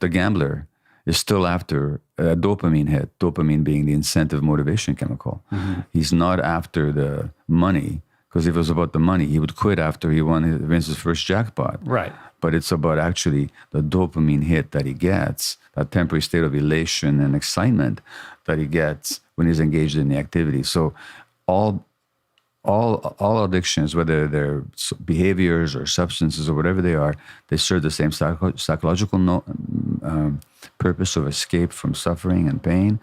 the gambler is still after a dopamine hit, dopamine being the incentive motivation chemical. Mm-hmm. He's not after the money, because if it was about the money, he would quit after he wins his first jackpot. Right. But it's about actually the dopamine hit that he gets, that temporary state of elation and excitement that he gets when he's engaged in the activity. So all addictions, whether they're behaviors or substances or whatever they are, they serve the same psychological purpose of escape from suffering and pain,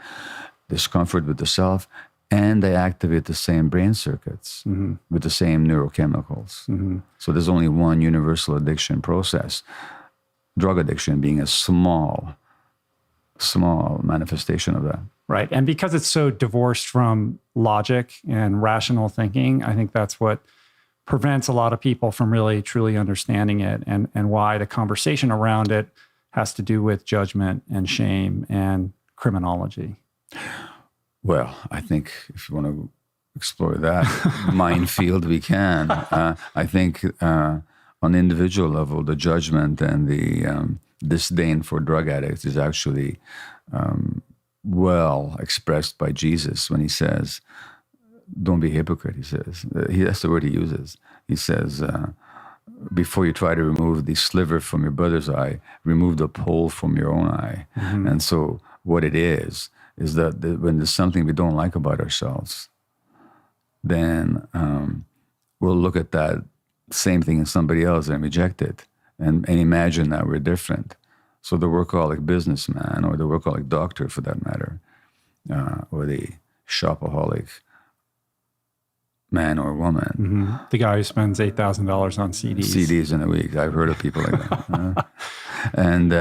discomfort with the self, and they activate the same brain circuits mm-hmm. with the same neurochemicals. Mm-hmm. So there's only one universal addiction process, drug addiction being a small manifestation of that. Right. And because it's so divorced from logic and rational thinking, I think that's what prevents a lot of people from really truly understanding it, and why the conversation around it has to do with judgment and shame and criminology. Well, I think if you want to explore that minefield, we can. I think on the individual level, the judgment and the disdain for drug addicts is actually well expressed by Jesus when he says, don't be a hypocrite, he says. That's the word he uses. He says, before you try to remove the sliver from your brother's eye, remove the pole from your own eye. Mm-hmm. And so what it is that when there's something we don't like about ourselves, then we'll look at that same thing in somebody else and reject it and imagine that we're different. So the workaholic businessman, or the workaholic doctor for that matter, or the shopaholic man or woman. Mm-hmm. The guy who spends $8,000 on CDs. CDs in a week. I've heard of people like that. And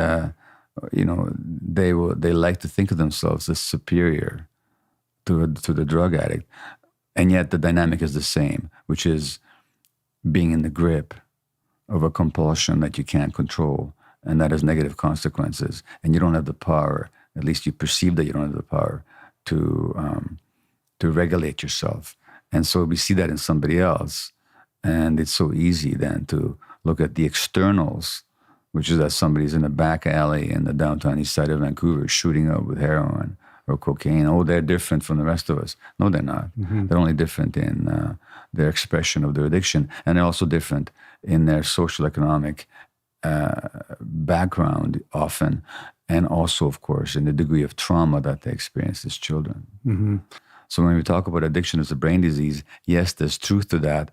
they like to think of themselves as superior to the drug addict. And yet the dynamic is the same, which is being in the grip of a compulsion that you can't control, and that has negative consequences. And you don't have the power, at least you perceive that you don't have the power to regulate yourself. And so we see that in somebody else. And it's so easy then to look at the externals, which is that somebody's in a back alley in the downtown east side of Vancouver shooting up with heroin or cocaine. Oh, they're different from the rest of us. No, they're not. Mm-hmm. They're only different in their expression of their addiction. And they're also different in their social economic background often, and also, of course, in the degree of trauma that they experienced as children. Mm-hmm. So when we talk about addiction as a brain disease, yes, there's truth to that,